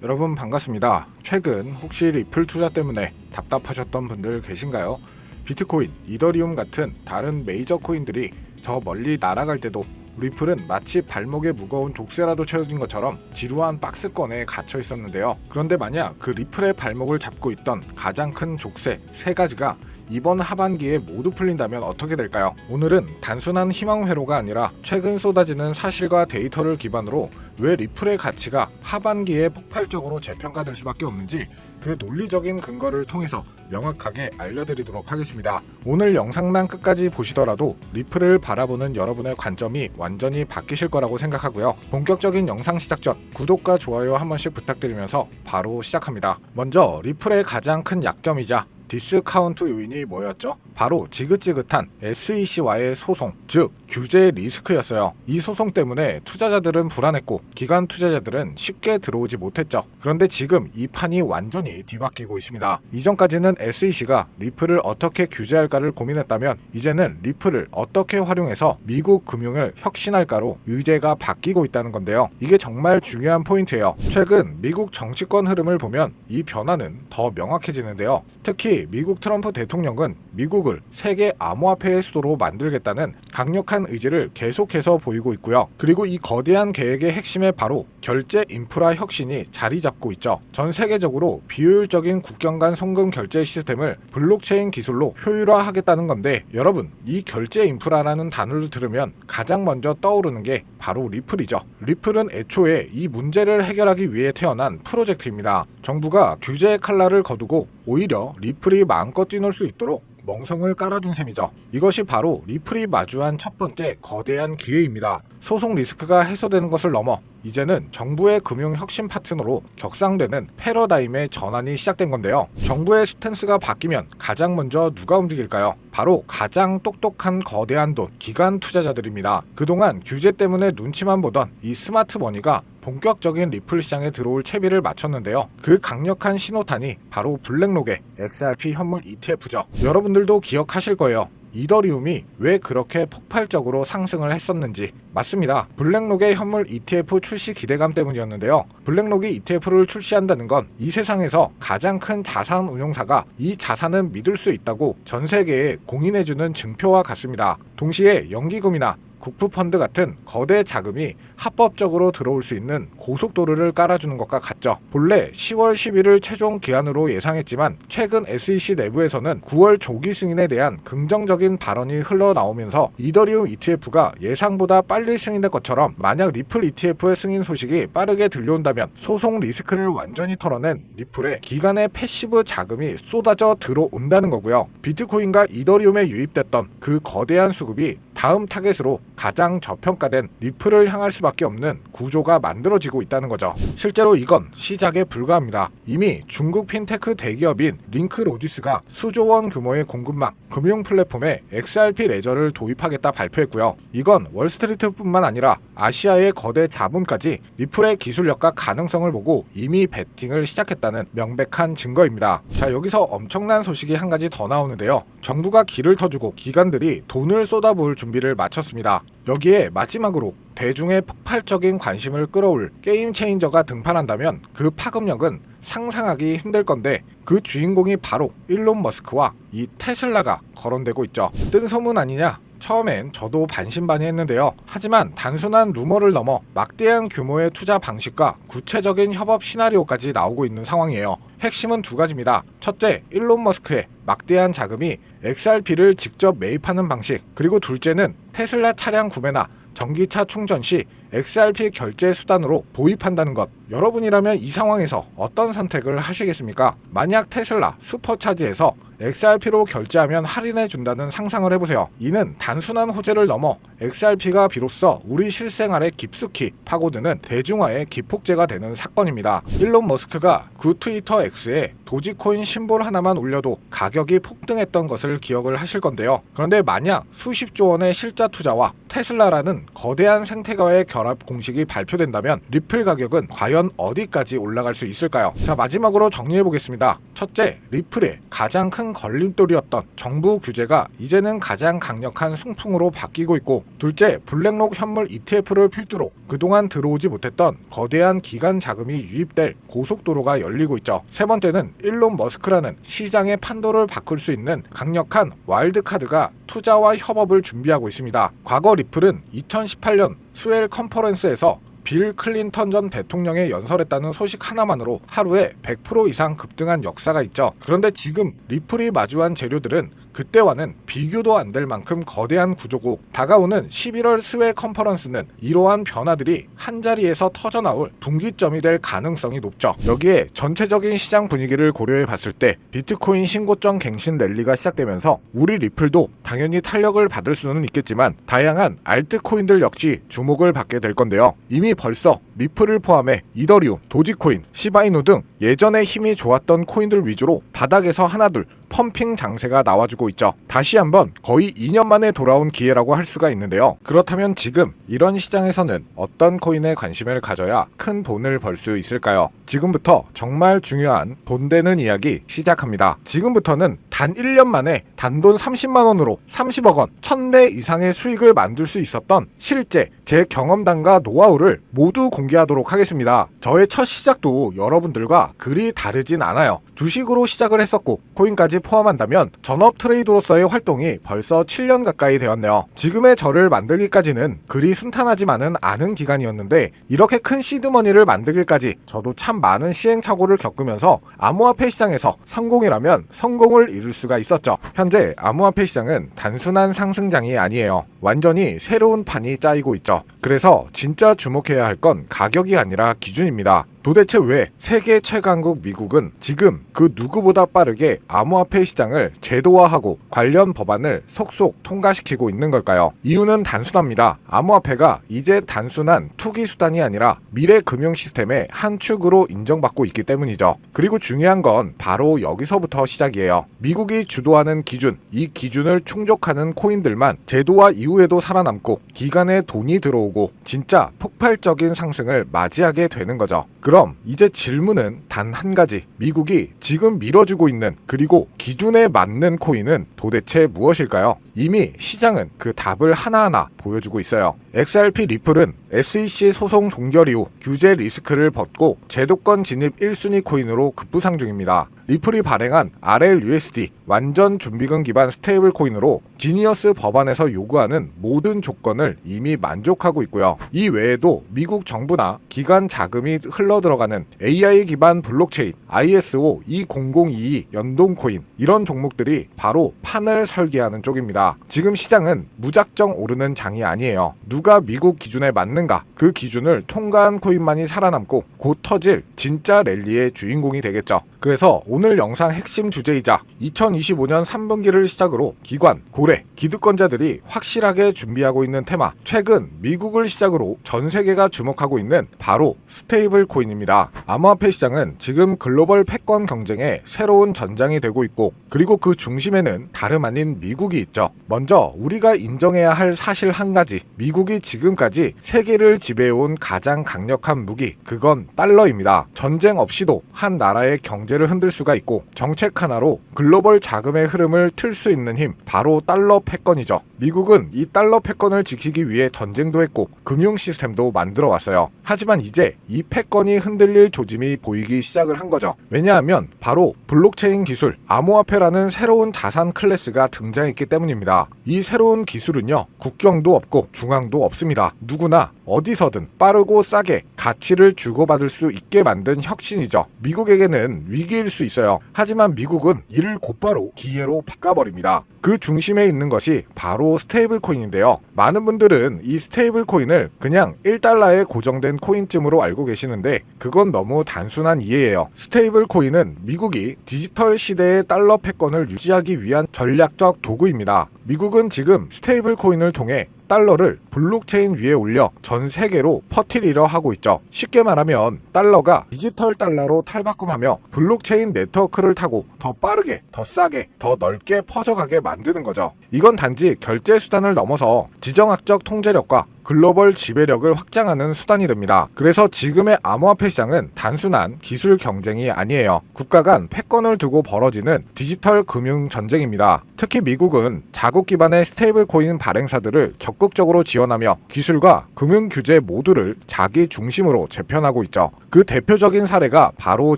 여러분 반갑습니다. 최근 혹시 리플 투자 때문에 답답하셨던 분들 계신가요? 비트코인, 이더리움 같은 다른 메이저 코인들이 저 멀리 날아갈 때도 리플은 마치 발목에 무거운 족쇄라도 채워진 것처럼 지루한 박스권에 갇혀 있었는데요. 그런데 만약 그 리플의 발목을 잡고 있던 가장 큰 족쇄 세 가지가 이번 하반기에 모두 풀린다면 어떻게 될까요? 오늘은 단순한 희망 회로가 아니라 최근 쏟아지는 사실과 데이터를 기반으로 왜 리플의 가치가 하반기에 폭발적으로 재평가될 수밖에 없는지 그 논리적인 근거를 통해서 명확하게 알려드리도록 하겠습니다. 오늘 영상만 끝까지 보시더라도 리플을 바라보는 여러분의 관점이 완전히 바뀌실 거라고 생각하고요. 본격적인 영상 시작 전 구독과 좋아요 한 번씩 부탁드리면서 바로 시작합니다. 먼저 리플의 가장 큰 약점이자 디스카운트 요인이 뭐였죠? 바로 지긋지긋한 SEC와의 소송, 즉 규제 리스크였어요. 이 소송 때문에 투자자들은 불안했고 기관 투자자들은 쉽게 들어오지 못했죠. 그런데 지금 이 판이 완전히 뒤바뀌고 있습니다. 이전까지는 SEC가 리플을 어떻게 규제할까를 고민했다면 이제는 리플을 어떻게 활용해서 미국 금융을 혁신할까로 의제가 바뀌고 있다는 건데요. 이게 정말 중요한 포인트예요. 최근 미국 정치권 흐름을 보면 이 변화는 더 명확해지는데요. 특히 미국 트럼프 대통령은 미국을 세계 암호화폐의 수도로 만들겠다는 강력한 의지를 계속해서 보이고 있고요. 그리고 이 거대한 계획의 핵심에 바로 결제 인프라 혁신이 자리 잡고 있죠. 전 세계적으로 비효율적인 국경 간 송금 결제 시스템을 블록체인 기술로 효율화하겠다는 건데, 여러분, 이 결제 인프라라는 단어를 들으면 가장 먼저 떠오르는 게 바로 리플이죠. 리플은 애초에 이 문제를 해결하기 위해 태어난 프로젝트입니다. 정부가 규제의 칼날을 거두고 오히려 리플이 마음껏 뛰놀 수 있도록 멍성을 깔아준 셈이죠. 이것이 바로 리플이 마주한 첫 번째 거대한 기회입니다. 소송 리스크가 해소되는 것을 넘어 이제는 정부의 금융 혁신 파트너로 격상되는 패러다임의 전환이 시작된 건데요. 정부의 스탠스가 바뀌면 가장 먼저 누가 움직일까요? 바로 가장 똑똑한 거대한 돈, 기관 투자자들입니다. 그동안 규제 때문에 눈치만 보던 이 스마트 머니가 본격적인 리플 시장에 들어올 채비를 마쳤는데요. 그 강력한 신호탄이 바로 블랙록의 XRP 현물 ETF죠. 여러분들도 기억하실 거예요. 이더리움이 왜 그렇게 폭발적으로 상승을 했었는지. 맞습니다. 블랙록의 현물 ETF 출시 기대감 때문이었는데요. 블랙록이 ETF를 출시한다는 건 이 세상에서 가장 큰 자산 운용사가 이 자산은 믿을 수 있다고 전 세계에 공인해주는 증표와 같습니다. 동시에 연기금이나 국부펀드 같은 거대 자금이 합법적으로 들어올 수 있는 고속도로를 깔아주는 것과 같죠. 본래 10월 11일 최종 기한으로 예상했지만 최근 SEC 내부에서는 9월 조기 승인에 대한 긍정적인 발언이 흘러나오면서 이더리움 ETF가 예상보다 빨리 승인될 것처럼, 만약 리플 ETF의 승인 소식이 빠르게 들려온다면 소송 리스크를 완전히 털어낸 리플에 기관의 패시브 자금이 쏟아져 들어온다는 거고요. 비트코인과 이더리움에 유입됐던 그 거대한 수급이 다음 타겟으로 가장 저평가된 리플을 향할 수밖에 없는 구조가 만들어지고 있다는 거죠. 실제로 이건 시작에 불과합니다. 이미 중국 핀테크 대기업인 링크로지스가 수조 원 규모의 공급망 금융 플랫폼에 XRP 레저를 도입하겠다 발표했고요. 이건 월스트리트뿐만 아니라 아시아의 거대 자본까지 리플의 기술력과 가능성을 보고 이미 베팅을 시작했다는 명백한 증거입니다. 자, 여기서 엄청난 소식이 한 가지 더 나오는데요. 정부가 길을 터주고 기관들이 돈을 쏟아부을 준비를 마쳤습니다. 여기에 마지막으로 대중의 폭발적인 관심을 끌어올 게임 체인저가 등판한다면 그 파급력은 상상하기 힘들 건데, 그 주인공이 바로 일론 머스크와 이 테슬라가 거론되고 있죠. 뜬 소문 아니냐? 처음엔 저도 반신반의했는데요. 하지만 단순한 루머를 넘어 막대한 규모의 투자 방식과 구체적인 협업 시나리오까지 나오고 있는 상황이에요. 핵심은 두 가지입니다. 첫째, 일론 머스크의 막대한 자금이 XRP를 직접 매입하는 방식, 그리고 둘째는 테슬라 차량 구매나 전기차 충전 시 XRP 결제 수단으로 도입한다는 것. 여러분이라면 이 상황에서 어떤 선택을 하시겠습니까? 만약 테슬라 슈퍼차지에서 XRP로 결제하면 할인해 준다는 상상을 해보세요. 이는 단순한 호재를 넘어 XRP가 비로소 우리 실생활에 깊숙이 파고드는 대중화의 기폭제가 되는 사건입니다. 일론 머스크가 그 트위터 X에 도지코인 심볼 하나만 올려도 가격이 폭등했던 것을 기억을 하실 건데요. 그런데 만약 수십조 원의 실자 투자와 테슬라라는 거대한 생태계와의 결합 공식이 발표된다면 리플 가격은 과연 어디까지 올라갈 수 있을까요? 자, 마지막으로 정리해 보겠습니다. 첫째, 리플의 가장 큰 큰 걸림돌이었던 정부 규제가 이제는 가장 강력한 순풍으로 바뀌고 있고, 둘째, 블랙록 현물 ETF를 필두로 그동안 들어오지 못했던 거대한 기관 자금이 유입될 고속도로가 열리고 있죠. 세 번째는 일론 머스크라는 시장의 판도를 바꿀 수 있는 강력한 와일드카드가 투자와 협업을 준비하고 있습니다. 과거 리플은 2018년 스웰 컨퍼런스에서 빌 클린턴 전 대통령에 연설했다는 소식 하나만으로 하루에 100% 이상 급등한 역사가 있죠. 그런데 지금 리플이 마주한 재료들은 그때와는 비교도 안 될 만큼 거대한 구조고, 다가오는 11월 스웰 컨퍼런스는 이러한 변화들이 한자리에서 터져나올 분기점이 될 가능성이 높죠. 여기에 전체적인 시장 분위기를 고려해 봤을 때 비트코인 신고점 갱신 랠리가 시작되면서 우리 리플도 당연히 탄력을 받을 수는 있겠지만 다양한 알트코인들 역시 주목을 받게 될 건데요. 이미 벌써 리플을 포함해 이더리움, 도지코인, 시바이누 등 예전에 힘이 좋았던 코인들 위주로 바닥에서 하나둘 펌핑 장세가 나와주고 있죠. 다시 한번 거의 2년 만에 돌아온 기회라고 할 수가 있는데요. 그렇다면 지금 이런 시장에서는 어떤 코인에 관심을 가져야 큰 돈을 벌 수 있을까요? 지금부터 정말 중요한 돈 되는 이야기 시작합니다. 지금부터는 단 1년 만에 단돈 30만 원으로 30억 원, 1000배 이상의 수익을 만들 수 있었던 실제 제 경험담과 노하우를 모두 공개하도록 하겠습니다. 저의 첫 시작도 여러분들과 그리 다르진 않아요. 주식으로 시작을 했었고 코인까지 포함한다면 전업 트레이더로서의 활동이 벌써 7년 가까이 되었네요. 지금의 저를 만들기까지는 그리 순탄하지만은 않은 기간이었는데, 이렇게 큰 시드머니를 만들기까지 저도 참 많은 시행착오를 겪으면서 암호화폐 시장에서 성공이라면 성공을 이룰 수가 있었죠. 현재 암호화폐 시장은 단순한 상승장이 아니에요. 완전히 새로운 판이 짜이고 있죠. 그래서 진짜 주목해야 할 건 가격이 아니라 기준입니다. 도대체 왜 세계 최강국 미국은 지금 그 누구보다 빠르게 암호화폐 시장을 제도화하고 관련 법안을 속속 통과시키고 있는 걸까요? 이유는 단순합니다. 암호화폐가 이제 단순한 투기 수단이 아니라 미래 금융 시스템의 한 축으로 인정받고 있기 때문이죠. 그리고 중요한 건 바로 여기서부터 시작이에요. 미국이 주도하는 기준, 이 기준을 충족하는 코인들만 제도화 이후에도 살아남고 기간에 돈이 들어오고 진짜 폭발적인 상승을 맞이하게 되는 거죠. 그럼 이제 질문은 단 한 가지. 미국이 지금 밀어주고 있는, 그리고 기준에 맞는 코인은 도대체 무엇일까요? 이미 시장은 그 답을 하나하나 보여주고 있어요. XRP 리플은 SEC 소송 종결 이후 규제 리스크를 벗고 제도권 진입 1순위 코인으로 급부상 중입니다. 리플이 발행한 RLUSD 완전 준비금 기반 스테이블 코인으로 지니어스 법안에서 요구하는 모든 조건을 이미 만족하고 있고요. 이 외에도 미국 정부나 기관 자금이 흘러들어가는 AI 기반 블록체인 ISO 20022 연동 코인, 이런 종목들이 바로 판을 설계하는 쪽입니다. 지금 시장은 무작정 오르는 장이 아니에요. 누가 미국 기준에 맞는가, 그 기준을 통과한 코인만이 살아남고 곧 터질 진짜 랠리의 주인공이 되겠죠. 그래서 오늘 영상 핵심 주제이자 2025년 3분기를 시작으로 기관, 고래, 기득권자들이 확실하게 준비하고 있는 테마, 최근 미국을 시작으로 전 세계가 주목하고 있는 바로 스테이블 코인입니다. 암호화폐 시장은 지금 글로벌 패권 경쟁의 새로운 전장이 되고 있고, 그리고 그 중심에는 다름 아닌 미국이 있죠. 먼저 우리가 인정해야 할 사실 한 가지, 미국이 지금까지 세계를 지배해온 가장 강력한 무기, 그건 달러입니다. 전쟁 없이도 한 나라의 경제를 흔들 수가 있고 정책 하나로 글로벌 자금의 흐름을 틀 수 있는 힘, 바로 달러 패권이죠. 미국은 이 달러 패권을 지키기 위해 전쟁도 했고 금융 시스템도 만들어 왔어요. 하지만 이제 이 패권이 흔들릴 조짐이 보이기 시작을 한 거죠. 왜냐하면 바로 블록체인 기술, 암호화폐라는 새로운 자산 클래스가 등장했기 때문입니다. 이 새로운 기술은요, 국경도 없고 중앙도 없습니다. 누구나 어디서든 빠르고 싸게 가치를 주고받을 수 있게 만든 혁신이죠. 미국에게는 위기일 수 있어요. 하지만 미국은 이를 곧바로 기회로 바꿔버립니다. 그 중심에 있는 것이 바로 스테이블 코인인데요. 많은 분들은 이 스테이블 코인을 그냥 1달러에 고정된 코인쯤으로 알고 계시는데 그건 너무 단순한 이해예요. 스테이블 코인은 미국이 디지털 시대의 달러 패권을 유지하기 위한 전략적 도구입니다. 미국은 지금 스테이블 코인을 통해 달러를 블록체인 위에 올려 전 세계로 퍼뜨리려 하고 있죠. 쉽게 말하면 달러가 디지털 달러로 탈바꿈하며 블록체인 네트워크를 타고 더 빠르게, 더 싸게, 더 넓게 퍼져가게 만드는 거죠. 이건 단지 결제 수단을 넘어서 지정학적 통제력과 글로벌 지배력을 확장하는 수단이 됩니다. 그래서 지금의 암호화폐 시장은 단순한 기술 경쟁이 아니에요. 국가 간 패권을 두고 벌어지는 디지털 금융 전쟁입니다. 특히 미국은 자국 기반의 스테이블 코인 발행사들을 적극적으로 지원하며 기술과 금융 규제 모두를 자기 중심으로 재편하고 있죠. 그 대표적인 사례가 바로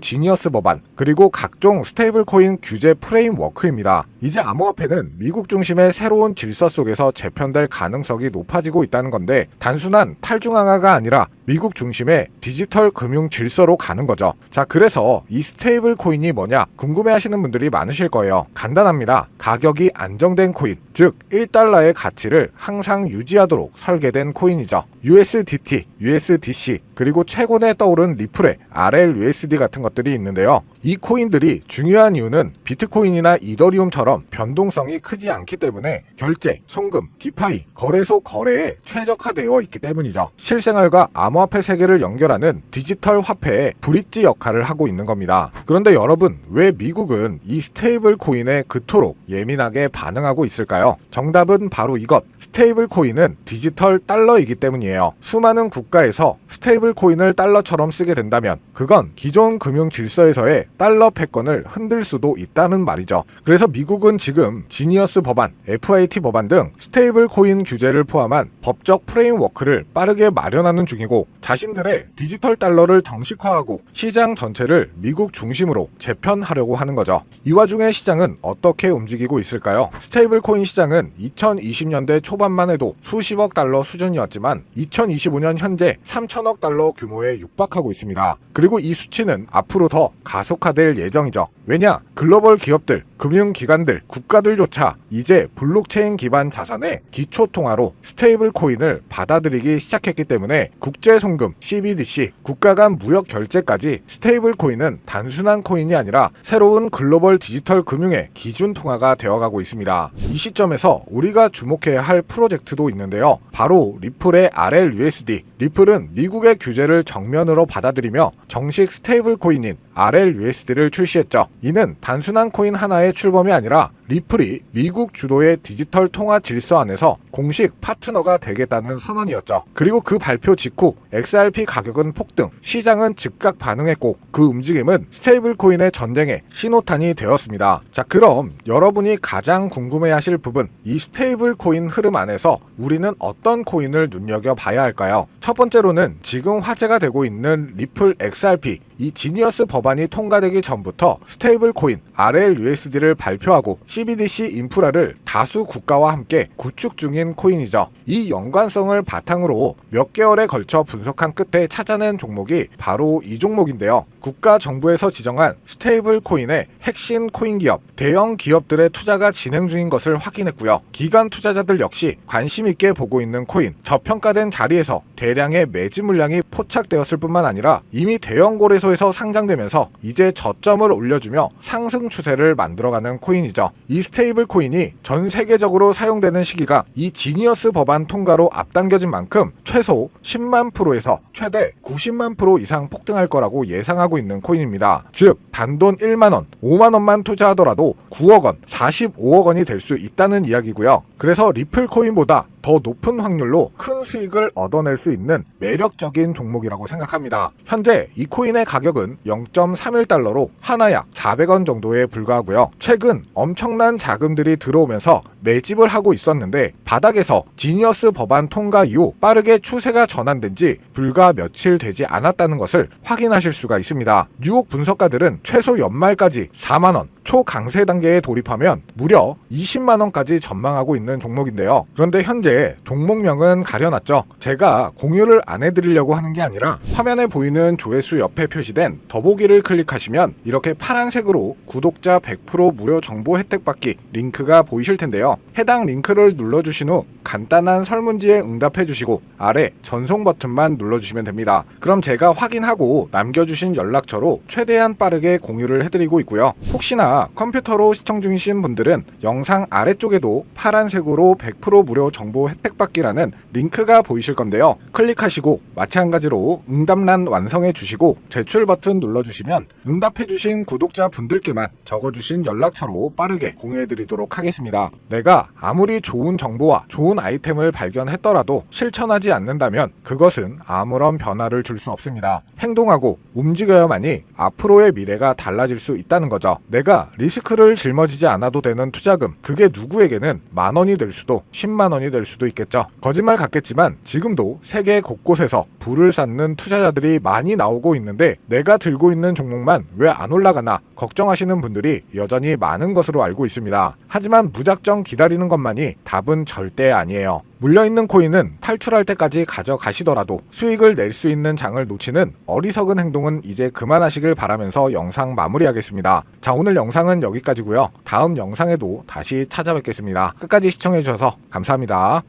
지니어스 법안, 그리고 각종 스테이블 코인 규제 프레임워크입니다. 이제 암호화폐는 미국 중심의 새로운 질서 속에서 재편될 가능성이 높아지고 있다는 건데, 단순한 탈중앙화가 아니라 미국 중심의 디지털 금융 질서로 가는 거죠. 자, 그래서 이 스테이블 코인이 뭐냐 궁금해하시는 분들이 많으실 거예요. 간단합니다. 가격이 안정된 코인, 즉 1달러의 가치를 항상 유지하도록 설계된 코인이죠. USDT, USDC, 그리고 최근에 떠오른 리플의 RLUSD 같은 것들이 있는데요. 이 코인들이 중요한 이유는 비트코인이나 이더리움처럼 변동성이 크지 않기 때문에 결제, 송금, 디파이, 거래소 거래에 최적화되어 있기 때문이죠. 실생활과 암호화폐 세계를 연결하는 디지털 화폐의 브릿지 역할을 하고 있는 겁니다. 그런데 여러분, 왜 미국은 이 스테이블 코인에 그토록 예민하게 반응하고 있을까요? 정답은 바로 이것. 스테이블 코인은 디지털 달러이기 때문이에요. 수많은 국가에서 스테이블 코인을 달러처럼 쓰게 된다면 그건 기존 금융 질서에서의 달러 패권을 흔들 수도 있다는 말이죠. 그래서 미국은 지금 지니어스 법안, FIT 법안 등 스테이블 코인 규제를 포함한 법적 프레임워크를 빠르게 마련하는 중이고, 자신들의 디지털 달러를 정식화하고 시장 전체를 미국 중심으로 재편하려고 하는 거죠. 이 와중에 시장은 어떻게 움직이고 있을까요? 스테이블 코인 시장은 2020년대 초반만 해도 수십억 달러 수준이었지만 2025년 현재 3천억 달러 규모에 육박하고 있습니다. 그리고 이 수치는 앞으로 더 가속화될 예정이죠. 왜냐? 글로벌 기업들, 금융기관들, 국가들조차 이제 블록체인 기반 자산의 기초통화로 스테이블 코인을 받아들이기 시작했기 때문에 국제송금, CBDC, 국가 간 무역 결제까지 스테이블 코인은 단순한 코인이 아니라 새로운 글로벌 디지털 금융의 기준 통화가 되어가고 있습니다. 이 시점에서 우리가 주목해야 할 프로젝트도 있는데요. 바로 리플의 RLUSD. 리플은 미국의 규제를 정면으로 받아들이며 정식 스테이블 코인인 RLUSD를 출시했죠. 이는 단순한 코인 하나의 출범이 아니라 리플이 미국 주도의 디지털 통화 질서 안에서 공식 파트너가 되겠다는 선언이었죠. 그리고 그 발표 직후 XRP 가격은 폭등, 시장은 즉각 반응했고 그 움직임은 스테이블 코인의 전쟁의 신호탄이 되었습니다. 자, 그럼 여러분이 가장 궁금해하실 부분, 이 스테이블 코인 흐름 안에서 우리는 어떤 코인을 눈여겨봐야 할까요? 첫 번째로는 지금 화제가 되고 있는 리플 XRP, 이 지니어스 법안이 통과되기 전부터 스테이블 코인 RLUSD를 발표하고 CBDC 인프라를 다수 국가와 함께 구축 중인 코인이죠. 이 연관성을 바탕으로 몇 개월에 걸쳐 분석한 끝에 찾아낸 종목이 바로 이 종목인데요. 국가 정부에서 지정한 스테이블 코인의 핵심 코인 기업, 대형 기업들의 투자가 진행 중인 것을 확인했고요. 기관 투자자들 역시 관심 있게 보고 있는 코인, 저평가된 자리에서 대량의 매집 물량이 포착되었을 뿐만 아니라 이미 대형 거래소에서 상장되면서 이제 저점을 올려주며 상승 추세를 만들어가는 코인이죠. 이 스테이블 코인이 전 세계적으로 사용되는 시기가 이 지니어스 법안 통과로 앞당겨진 만큼 최소 10만 프로에서 최대 90만 프로 이상 폭등할 거라고 예상하고 있는 코인입니다. 즉 단돈 1만원, 5만원만 투자하더라도 9억원, 45억원이 될 수 있다는 이야기고요. 그래서 리플 코인보다 더 높은 확률로 큰 수익을 얻어낼 수 있는 매력적인 종목이라고 생각합니다. 현재 이 코인의 가격은 0.31달러로 하나 약 400원 정도에 불과하고요. 최근 엄청난 자금들이 들어오면서 매집을 하고 있었는데 바닥에서 지니어스 법안 통과 이후 빠르게 추세가 전환된 지 불과 며칠 되지 않았다는 것을 확인하실 수가 있습니다. 뉴욕 분석가들은 최소 연말까지 4만원, 초강세 단계에 돌입하면 무려 20만원까지 전망하고 있는 종목인데요. 그런데 현재 종목명은 가려놨죠. 제가 공유를 안 해드리려고 하는 게 아니라 화면에 보이는 조회수 옆에 표시된 더보기를 클릭하시면 이렇게 파란색으로 구독자 100% 무료 정보 혜택 받기 링크가 보이실 텐데요. 해당 링크를 눌러주신 후 간단한 설문지에 응답해주시고 아래 전송 버튼만 눌러주시면 됩니다. 그럼 제가 확인하고 남겨주신 연락처로 최대한 빠르게 공유를 해드리고 있고요. 혹시나 특히나 컴퓨터로 시청 중이신 분들은 영상 아래쪽에도 파란색으로 100% 무료 정보 혜택 받기라는 링크가 보이실 건데요. 클릭하시고 마찬가지로 응답란 완성해 주시고 제출 버튼 눌러주시면 응답해 주신 구독자 분들께만 적어주신 연락처로 빠르게 공유해 드리도록 하겠습니다. 내가 아무리 좋은 정보와 좋은 아이템을 발견했더라도 실천하지 않는다면 그것은 아무런 변화를 줄 수 없습니다. 행동하고 움직여야만이 앞으로의 미래가 달라질 수 있다는 거죠. 내가 리스크를 짊어지지 않아도 되는 투자금, 그게 누구에게는 10,000원이 될 수도 10만 원이 될 수도 있겠죠. 거짓말 같겠지만 지금도 세계 곳곳에서 부를 쌓는 투자자들이 많이 나오고 있는데 내가 들고 있는 종목만 왜 안 올라가나 걱정하시는 분들이 여전히 많은 것으로 알고 있습니다. 하지만 무작정 기다리는 것만이 답은 절대 아니에요. 물려있는 코인은 탈출할 때까지 가져가시더라도 수익을 낼 수 있는 장을 놓치는 어리석은 행동은 이제 그만하시길 바라면서 영상 마무리하겠습니다. 자, 오늘 영상은 여기까지고요. 다음 영상에도 다시 찾아뵙겠습니다. 끝까지 시청해주셔서 감사합니다.